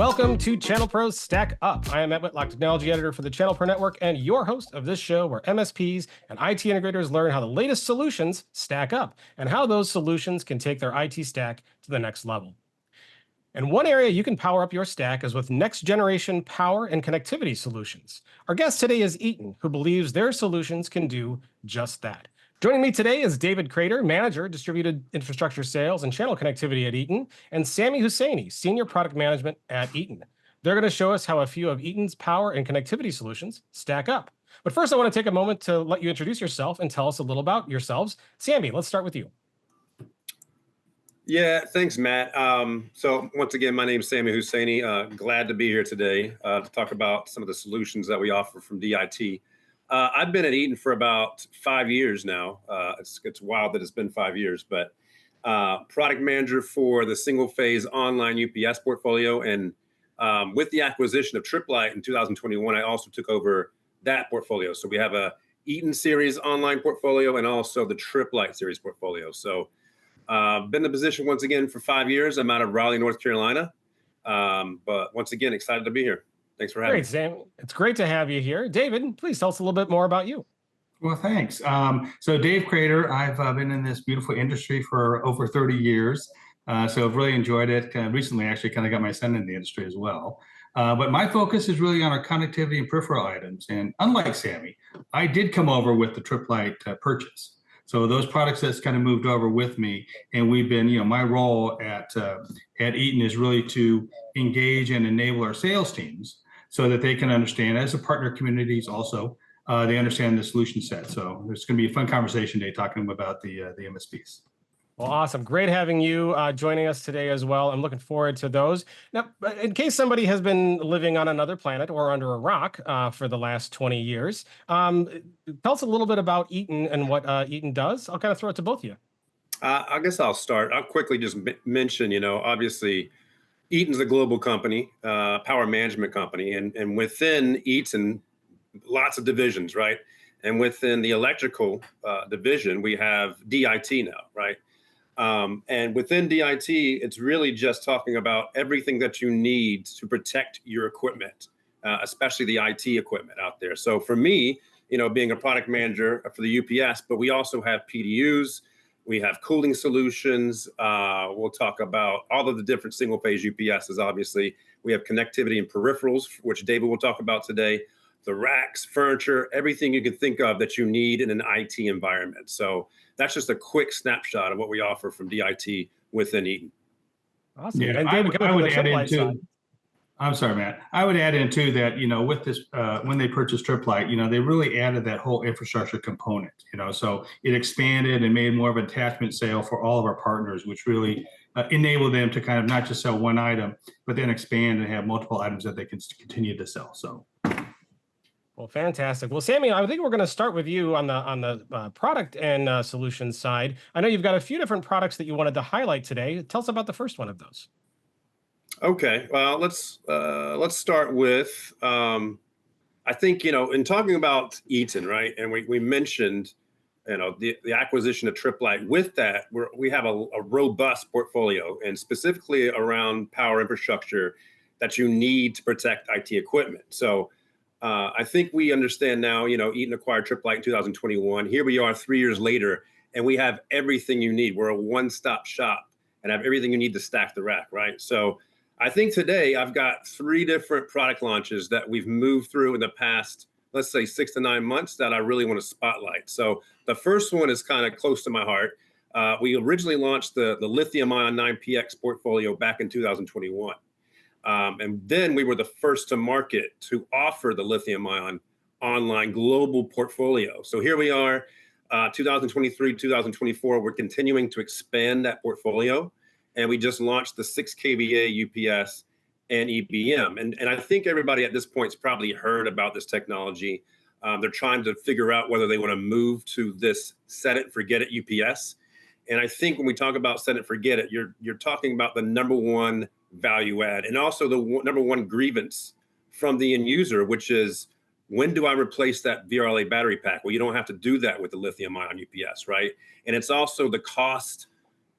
Welcome to ChannelPro's Stack Up. I am Matt Whitlock, Technology Editor for the ChannelPro Network, and your host of this show where MSPs and IT integrators learn how the latest solutions stack up and how those solutions can take their IT stack to the next level. And one area you can power up your stack is with next-generation power and connectivity solutions. Our guest today is Eaton, who believes their solutions can do just that. Joining me today is David Cradeur, Manager, Distributed Infrastructure Sales and Channel Connectivity at Eaton, and Sami Hussaini, Senior Product Management at Eaton. They're going to show us how a few of Eaton's power and connectivity solutions stack up. But first, I want to take a moment to let you introduce yourself and tell us a little about yourselves. Sami, let's start with you. Yeah, thanks, Matt. So once again, my name is Sami Hussaini. Glad to be here today to talk about some of the solutions that we offer from DIT. I've been at Eaton for about 5 years now. It's wild that it's been 5 years, but product manager for the single phase online UPS portfolio. And with the acquisition of Triplite in 2021, I also took over that portfolio. So we have a Eaton series online portfolio and also the Triplite series portfolio. So been in the position once again for 5 years. I'm out of Raleigh, North Carolina. But once again, excited to be here. Thanks for having me. Great, Sam. It's great to have you here. David, please tell us a little bit more about you. Well, thanks. So Dave Cradeur, I've been in this beautiful industry for over 30 years. So I've really enjoyed it. Recently, actually, kind of got my son in the industry as well. But my focus is really on our connectivity and peripheral items. And unlike Sami, I did come over with the Triplite purchase. So those products that's kind of moved over with me, and we've been, my role at Eaton is really to engage and enable our sales teams so that they can understand, as the partner communities also, they understand the solution set. So it's going to be a fun conversation today talking about the MSPs. Well, awesome. Great having you joining us today as well. I'm looking forward to those. Now, in case somebody has been living on another planet or under a rock for the last 20 years, tell us a little bit about Eaton and what Eaton does. I'll kind of throw it to both of you. I guess I'll start. I'll quickly just mention, obviously, Eaton's a global company, power management company, and within Eaton, lots of divisions, right? And within the electrical division, we have DIT now, right? And within DIT, it's really just talking about everything that you need to protect your equipment, especially the IT equipment out there. So for me, being a product manager for the UPS, but we also have PDUs, we have cooling solutions. We'll talk about all of the different single phase UPSs, obviously. We have connectivity and peripherals, which David will talk about today, the racks, furniture, everything you can think of that you need in an IT environment. So that's just a quick snapshot of what we offer from DIT within Eaton. Awesome. Yeah, and David, I would add in too. I'm sorry, Matt. I would add in too that, with this, when they purchased Triplite, they really added that whole infrastructure component, so it expanded and made more of an attachment sale for all of our partners, which really enabled them to kind of not just sell one item, but then expand and have multiple items that they can continue to sell. So. Well, fantastic. Well, Sami, I think we're going to start with you on the product and solutions side. I know you've got a few different products that you wanted to highlight today. Tell us about the first one of those. Okay, well, let's start with, I think, in talking about Eaton, right? And we mentioned, the acquisition of Triplite. With that, we have a robust portfolio, and specifically around power infrastructure that you need to protect IT equipment. So I think we understand now, Eaton acquired Triplite in 2021. Here we are 3 years later, and we have everything you need. We're a one-stop shop and have everything you need to stack the rack, right? So I think today I've got 3 different product launches that we've moved through in the past, let's say 6 to 9 months, that I really want to spotlight. So the first one is kind of close to my heart. We originally launched the lithium-ion 9PX portfolio back in 2021. And then we were the first to market to offer the lithium-ion online global portfolio. So here we are, 2023, 2024, we're continuing to expand that portfolio. And we just launched the 6 kVA UPS and EBM. And I think everybody at this point's probably heard about this technology. They're trying to figure out whether they want to move to this set it, forget it UPS. And I think when we talk about set it, forget it, you're talking about the number one value add and also the number one grievance from the end user, which is, when do I replace that VRLA battery pack? Well, you don't have to do that with the lithium-ion UPS, right? And it's also the cost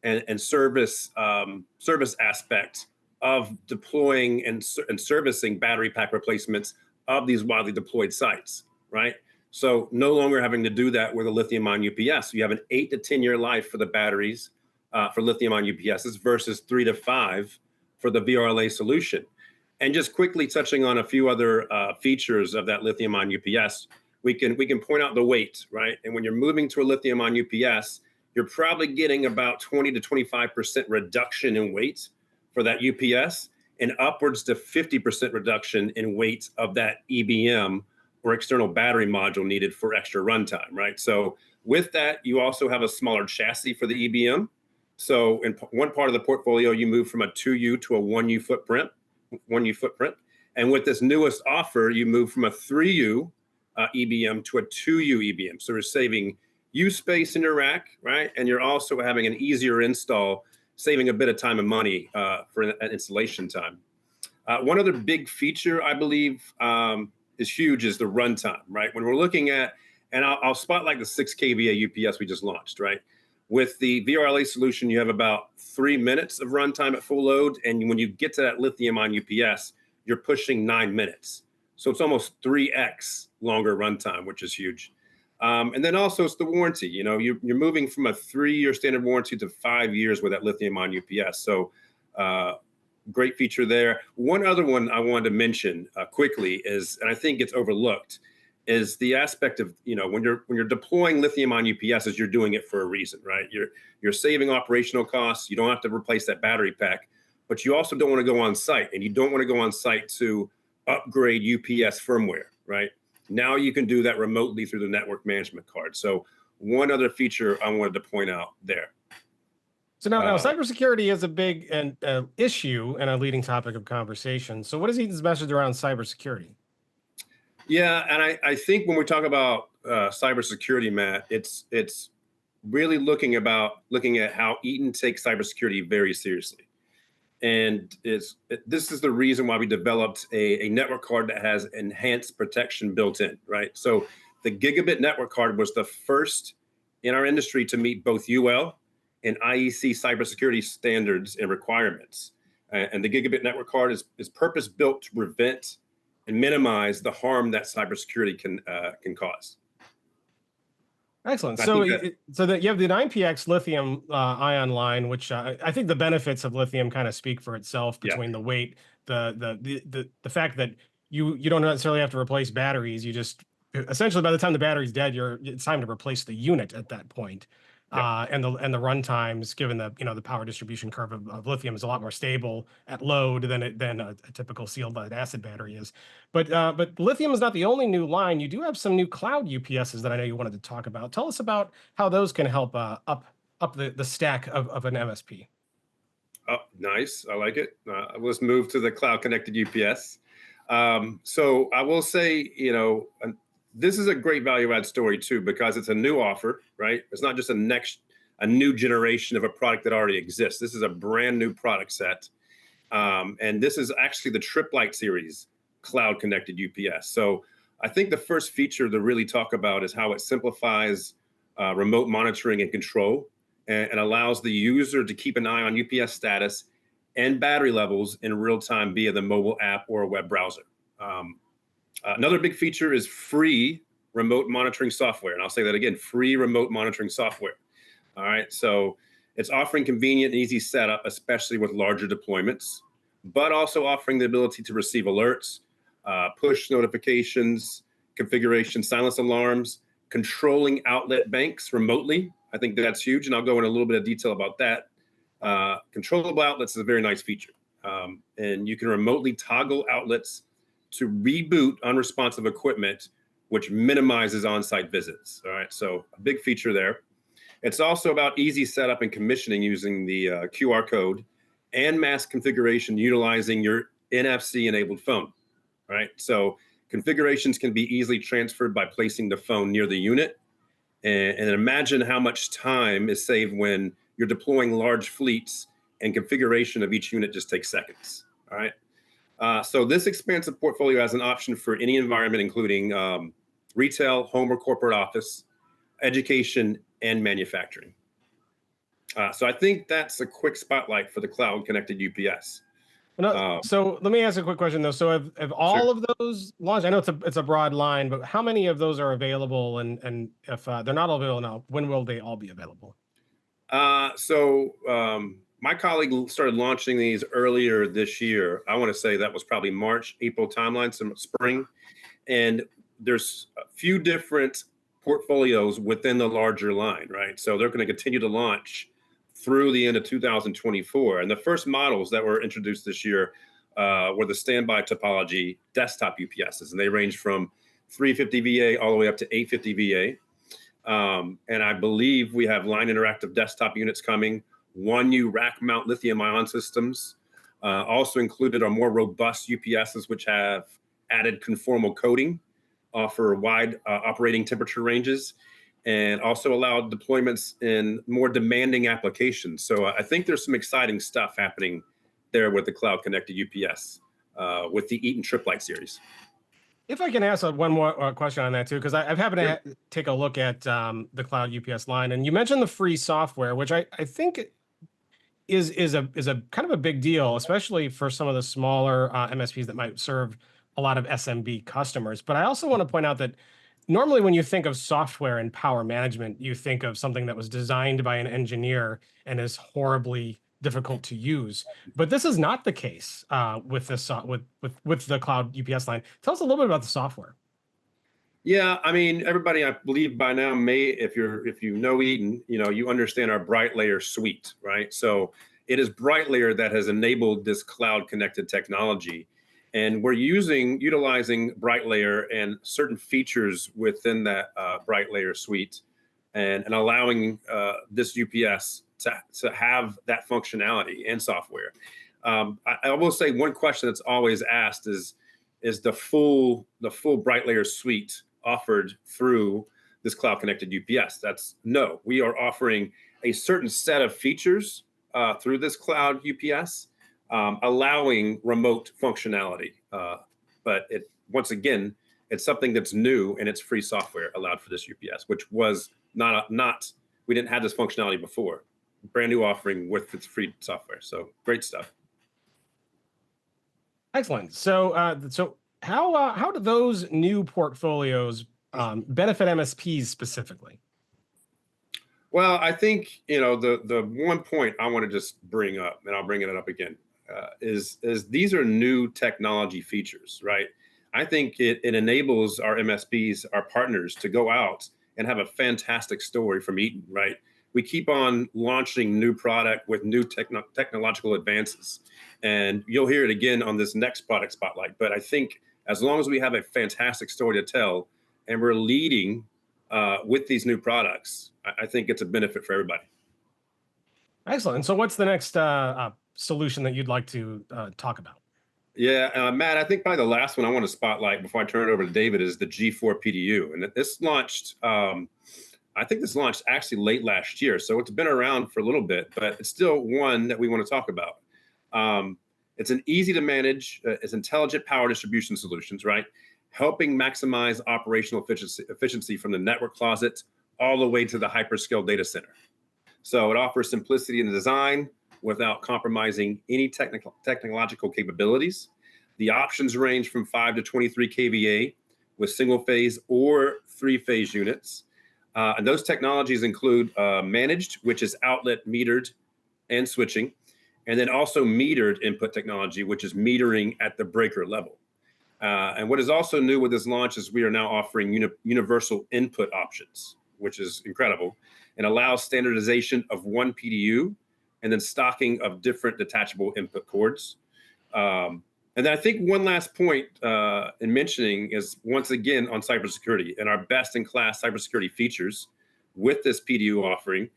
and service aspect of deploying and servicing battery pack replacements of these widely deployed sites, right? So no longer having to do that with a lithium-ion UPS. You have an 8 to 10 year life for the batteries for lithium-ion UPSs versus 3 to 5 for the VRLA solution. And just quickly touching on a few other features of that lithium-ion UPS, we can point out the weight, right? And when you're moving to a lithium-ion UPS, you're probably getting about 20 to 25% reduction in weight for that UPS, and upwards to 50% reduction in weight of that EBM or external battery module needed for extra runtime, right? So with that, you also have a smaller chassis for the EBM. So in one part of the portfolio, you move from a 2U to a 1U footprint, And with this newest offer, you move from a 3U EBM to a 2U EBM. So we're saving U space in your rack, right? And you're also having an easier install, saving a bit of time and money for an installation time. One other big feature, I believe, is huge is the runtime, right? When we're looking at, and I'll spotlight the 6 kVA UPS we just launched, right? With the VRLA solution, you have about 3 minutes of runtime at full load. And when you get to that lithium-ion UPS, you're pushing 9 minutes. So it's almost 3x longer runtime, which is huge. And then also it's the warranty. You know, you're moving from a 3-year standard warranty to 5 years with that lithium-ion UPS. So great feature there. One other one I wanted to mention quickly is, and I think it's overlooked, is the aspect of, you know, when you're deploying lithium-ion UPSs, you're doing it for a reason, right? You're saving operational costs. You don't have to replace that battery pack, but you also don't want to go on site, and you don't want to go on site to upgrade UPS firmware, right? Now you can do that remotely through the network management card. So one other feature I wanted to point out there. So now cybersecurity is a big issue and a leading topic of conversation. So what is Eaton's message around cybersecurity? Yeah, and I think when we talk about cybersecurity, Matt, it's really looking at how Eaton takes cybersecurity very seriously. And this is the reason why we developed a network card that has enhanced protection built in, right? So the gigabit network card was the first in our industry to meet both UL and IEC cybersecurity standards and requirements. And the gigabit network card is purpose built to prevent and minimize the harm that cybersecurity can cause. Excellent. So that you have the 9PX lithium ion line, which I think the benefits of lithium kind of speak for itself between the weight, the fact that you don't necessarily have to replace batteries. You just essentially, by the time the battery's dead, it's time to replace the unit at that point. And the run times, given the power distribution curve of lithium, is a lot more stable at load than a typical sealed lead acid battery is. But lithium is not the only new line. You do have some new cloud UPSs that I know you wanted to talk about. Tell us about how those can help up the stack of an MSP. Oh, nice. I like it. Let's move to the cloud connected UPS. So I will say, this is a great value add story too, because it's a new offer, right? It's not just a new generation of a product that already exists. This is a brand new product set. And this is actually the Triplite series cloud connected UPS. So I think the first feature to really talk about is how it simplifies remote monitoring and control and allows the user to keep an eye on UPS status and battery levels in real time via the mobile app or a web browser. Another big feature is free remote monitoring software. And I'll say that again, free remote monitoring software. All right. So it's offering convenient and easy setup, especially with larger deployments, but also offering the ability to receive alerts, push notifications, configuration, silence alarms, controlling outlet banks remotely. I think that's huge. And I'll go in a little bit of detail about that. Controllable outlets is a very nice feature. And you can remotely toggle outlets to reboot unresponsive equipment, which minimizes on-site visits. All right, so a big feature there. It's also about easy setup and commissioning using the QR code and mass configuration utilizing your NFC-enabled phone. All right, so configurations can be easily transferred by placing the phone near the unit. And imagine how much time is saved when you're deploying large fleets and configuration of each unit just takes seconds. All right. So this expansive portfolio has an option for any environment, including retail, home or corporate office, education, and manufacturing. So I think that's a quick spotlight for the cloud connected UPS. So let me ask a quick question though. So have all Sure. of those launched? I know it's a broad line, but how many of those are available? And if they're not all available now, when will they all be available? My colleague started launching these earlier this year. I want to say that was probably March, April timeline, some spring. And there's a few different portfolios within the larger line, right? So they're going to continue to launch through the end of 2024. And the first models that were introduced this year were the standby topology desktop UPSs, and they range from 350 VA all the way up to 850 VA. And I believe we have line interactive desktop units coming, one new rack mount lithium ion systems. Also included are more robust UPSs, which have added conformal coating, offer wide operating temperature ranges, and also allow deployments in more demanding applications. So I think there's some exciting stuff happening there with the cloud connected UPS with the Eaton Trip Light series. If I can ask one more question on that too, because I've happened to take a look at the cloud UPS line, and you mentioned the free software, which I think is a kind of a big deal, especially for some of the smaller MSPs that might serve a lot of SMB customers. But I also want to point out that normally when you think of software and power management, you think of something that was designed by an engineer and is horribly difficult to use. But this is not the case with this with the cloud UPS line. Tell us a little bit about the software. Yeah, I mean, everybody, I believe by now if you know Eaton, you understand our BrightLayer suite, right? So it is BrightLayer that has enabled this cloud connected technology. And we're utilizing BrightLayer and certain features within that BrightLayer suite and allowing this UPS to have that functionality and software. I will say one question that's always asked is the full BrightLayer suite offered through this cloud connected UPS? That's no. We are offering a certain set of features through this cloud UPS, allowing remote functionality. But once again, it's something that's new and it's free software allowed for this UPS, which was not we didn't have this functionality before. Brand new offering with its free software. So great stuff. Excellent. So so how do those new portfolios benefit MSPs specifically? Well, I think the one point I want to just bring up, and I'll bring it up again, is these are new technology features, right? I think it enables our MSPs, our partners, to go out and have a fantastic story from Eaton, right? We keep on launching new product with new technological advances, and you'll hear it again on this next product spotlight. But I think as long as we have a fantastic story to tell, and we're leading with these new products, I think it's a benefit for everybody. Excellent. And so what's the next solution that you'd like to talk about? Yeah, Matt, I think probably the last one I want to spotlight before I turn it over to David is the G4 PDU. And this launched, I think this launched actually late last year. So it's been around for a little bit, but it's still one that we want to talk about. It's an easy to manage, it's intelligent power distribution solutions, right? Helping maximize operational efficiency from the network closet all the way to the hyperscale data center. So it offers simplicity in the design without compromising any technological capabilities. The options range from 5 to 23 kVA with single phase or 3-phase units. And those technologies include managed, which is outlet metered and switching, and then also metered input technology, which is metering at the breaker level. And what is also new with this launch is we are now offering universal input options, which is incredible, and allows standardization of one PDU and then stocking of different detachable input cords. And then I think one last point in mentioning is, once again, on cybersecurity, and our best-in-class cybersecurity features with this PDU offering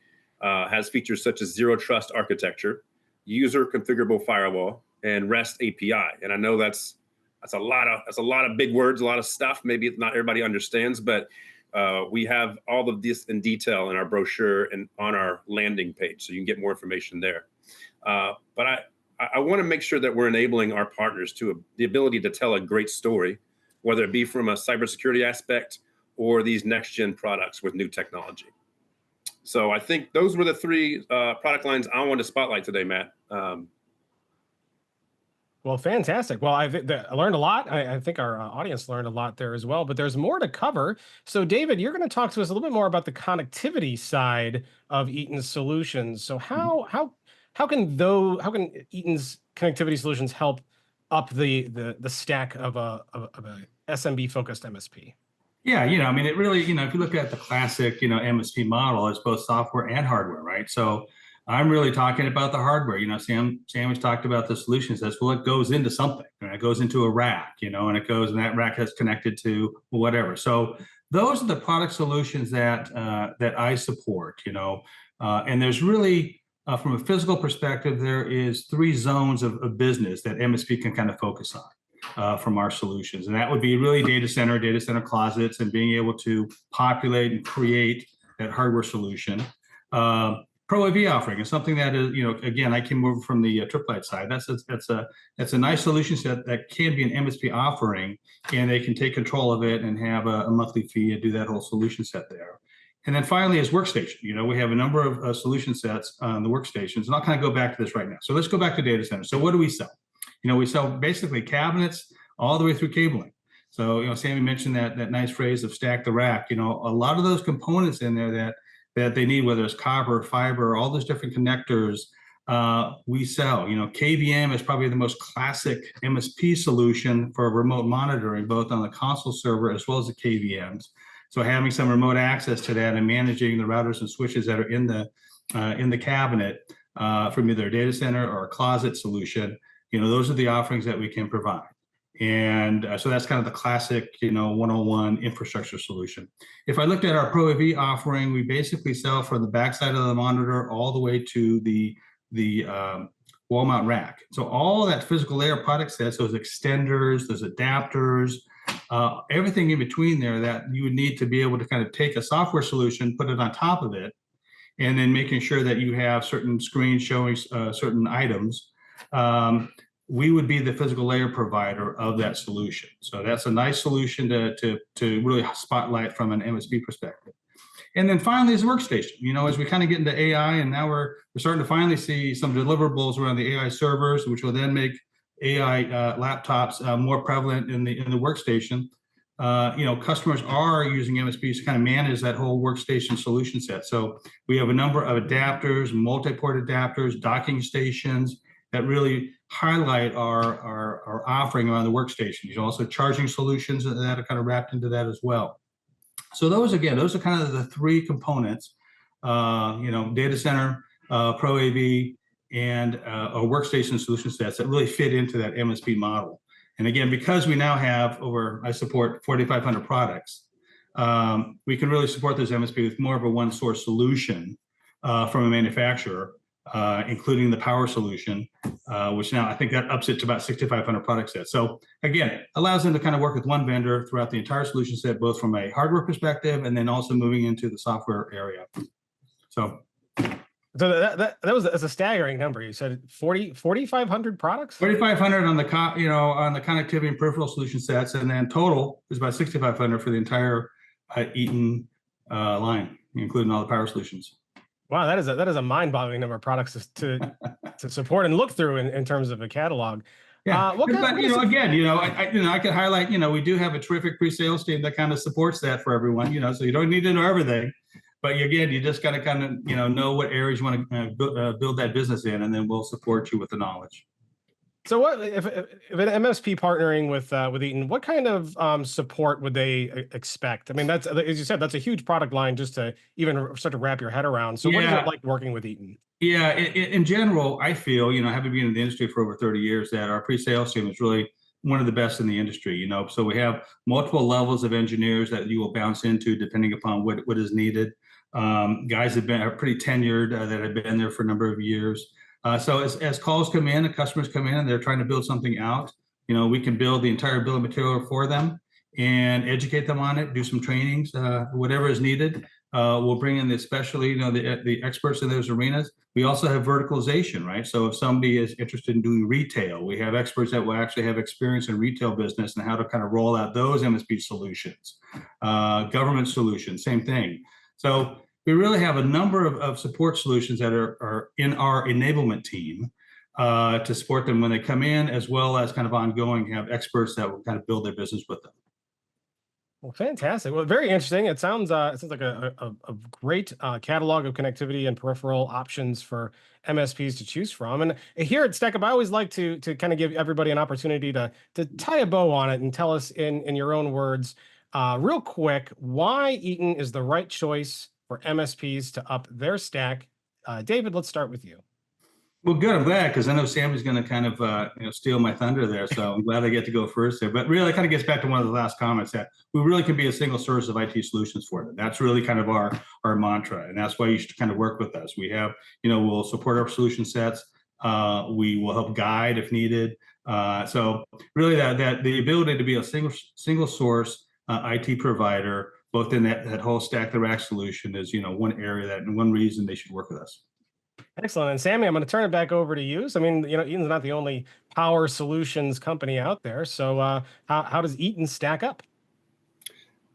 has features such as zero trust architecture, user configurable firewall, and REST API. And I know that's a lot of big words, a lot of stuff. Maybe not everybody understands, but we have all of this in detail in our brochure and on our landing page, so you can get more information there. But I want to make sure that we're enabling our partners to the ability to tell a great story, whether it be from a cybersecurity aspect or these next-gen products with new technology. So I think those were the three product lines I wanted to spotlight today, Matt. Well, fantastic. Well, I learned a lot. I think our audience learned a lot there as well, but there's more to cover. So, David, you're going to talk to us a little bit more about the connectivity side of Eaton's solutions. So, how can Eaton's connectivity solutions help up the stack of a SMB focused MSP? Yeah, I mean, it really, if you look at the classic, MSP model, it's both software and hardware, right? So I'm really talking about the hardware. Sam has talked about the solutions. That's well, it goes into something, and it goes into a rack, and that rack has connected to whatever. So those are the product solutions that I support, and there's really, from a physical perspective, there is three zones of business that MSP can kind of focus on. From our solutions. And that would be really data center closets, and being able to populate and create that hardware solution. Pro AV offering is something that is, again, I came over from the triplet side. That's a nice solution set that can be an MSP offering, and they can take control of it and have a monthly fee and do that whole solution set there. And then finally is workstation. We have a number of solution sets on the workstations, and I'll kind of go back to this right now. So let's go back to data center. So what do we sell? We sell basically cabinets all the way through cabling. So, Sami mentioned that nice phrase of stack the rack. A lot of those components in there that they need, whether it's copper, fiber, all those different connectors, we sell. KVM is probably the most classic MSP solution for remote monitoring, both on the console server as well as the KVMs. So having some remote access to that and managing the routers and switches that are in the cabinet from either a data center or a closet solution. Those are the offerings that we can provide. And so that's kind of the classic, 101 infrastructure solution. If I looked at our Pro AV offering, we basically sell from the backside of the monitor all the way to the wall mount rack. So all that physical layer product sets, those extenders, those adapters, everything in between there that you would need to be able to kind of take a software solution, put it on top of it, and then making sure that you have certain screens showing certain items. We would be the physical layer provider of that solution. So that's a nice solution to really spotlight from an MSP perspective. And then finally is workstation. As we kind of get into AI, and now we're starting to finally see some deliverables around the AI servers, which will then make AI laptops more prevalent in the workstation. Customers are using MSPs to kind of manage that whole workstation solution set. So we have a number of adapters, multi-port adapters, docking stations that really highlight our offering around the workstation. Also charging solutions that are kind of wrapped into that as well. So those are kind of the three components, data center, Pro AV, and a workstation solution sets that really fit into that MSP model. And again, because we now have I support 4,500 products, we can really support those MSP with more of a one source solution from a manufacturer, including the power solution, which now I think that ups it to about 6,500 product sets. So again, it allows them to kind of work with one vendor throughout the entire solution set, both from a hardware perspective and then also moving into the software area. So that's a staggering number. You said 4,500 products? 4,500 on the connectivity and peripheral solution sets, and then total is about 6,500 for the entire Eaton line, including all the power solutions. Wow, that is a mind-boggling number of products to support and look through in terms of a catalog. Yeah, I could highlight. We do have a terrific pre-sales team that kind of supports that for everyone. So you don't need to know everything, but again, you just got to kind of know what areas you want to build that business in, and then we'll support you with the knowledge. So what if an MSP partnering with Eaton, what kind of support would they expect? I mean, that's, as you said, that's a huge product line just to even start to wrap your head around. So what is it like working with Eaton? Yeah, in general, I feel, having been in the industry for over 30 years, that our pre-sales team is really one of the best in the industry. So we have multiple levels of engineers that you will bounce into depending upon what is needed. Guys are pretty tenured that have been there for a number of years. So as calls come in and customers come in and they're trying to build something out, we can build the entire bill of material for them and educate them on it, do some trainings, whatever is needed. We'll bring in especially, the experts in those arenas. We also have verticalization, right? So if somebody is interested in doing retail, we have experts that will actually have experience in retail business and how to kind of roll out those MSP solutions. Government solutions, same thing. So we really have a number of support solutions that are in our enablement team to support them when they come in, as well as kind of ongoing have experts that will kind of build their business with them. Well, fantastic. Well, very interesting. It sounds like a great catalog of connectivity and peripheral options for MSPs to choose from. And here at Stack Up, I always like to kind of give everybody an opportunity to tie a bow on it and tell us in your own words, real quick, why Eaton is the right choice for MSPs to up their stack. David, let's start with you. Well, good. I'm glad, because I know Sami's going to kind of steal my thunder there. So I'm glad I get to go first there. But really, it kind of gets back to one of the last comments that we really can be a single source of IT solutions for them. That's really kind of our mantra, and that's why you should kind of work with us. We have, we'll support our solution sets. We will help guide if needed. So really, that the ability to be a single source IT provider, both in that whole stack the rack solution, is one area that and one reason they should work with us. Excellent. And Sami, I'm going to turn it back over to you. So, I mean, Eaton's not the only power solutions company out there. So how does Eaton stack up?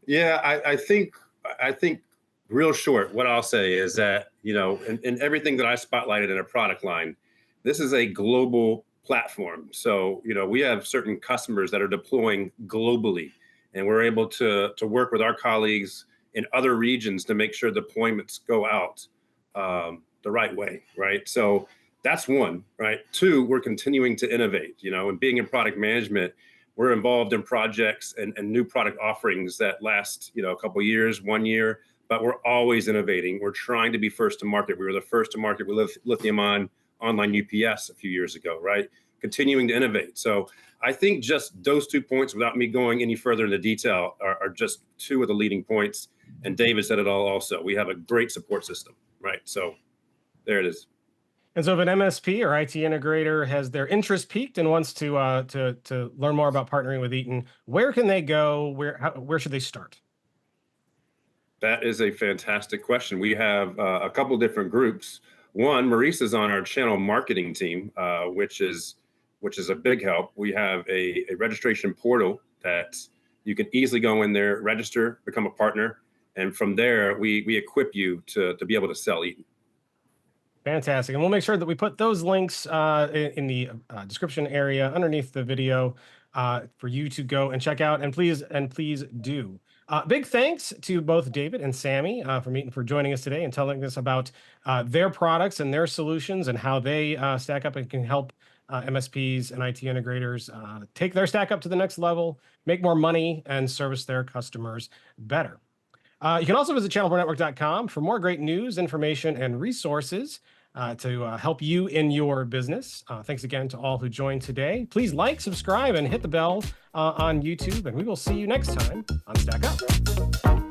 Yeah, I think real short, what I'll say is that, in everything that I spotlighted in a product line, this is a global platform. So, we have certain customers that are deploying globally, and we're able to work with our colleagues in other regions to make sure deployments go out the right way, right? So that's one, right? Two, we're continuing to innovate, and being in product management, we're involved in projects and new product offerings that last, a couple of years, 1 year, but we're always innovating. We're trying to be first to market. We were the first to market with lithium-ion online UPS a few years ago, right? Continuing to innovate. So I think just those 2 points, without me going any further into detail, are just two of the leading points. And David said it all also. We have a great support system, right? So there it is. And so if an MSP or IT integrator has their interest piqued and wants to learn more about partnering with Eaton, where can they go? Where should they start? That is a fantastic question. We have a couple different groups. One, Maurice is on our channel marketing team, which is a big help. We have a registration portal that you can easily go in there, register, become a partner, and from there we equip you to be able to sell Eaton. Fantastic. And we'll make sure that we put those links in the description area underneath the video for you to go and check out. And please do. Big thanks to both David and Sami from Eaton for joining us today and telling us about their products and their solutions and how they stack up and can help MSPs and IT integrators take their stack up to the next level, make more money, and service their customers better. You can also visit ChannelProNetwork.com for more great news, information, and resources to help you in your business. Thanks again to all who joined today. Please like, subscribe, and hit the bell on YouTube, and we will see you next time on Stack Up.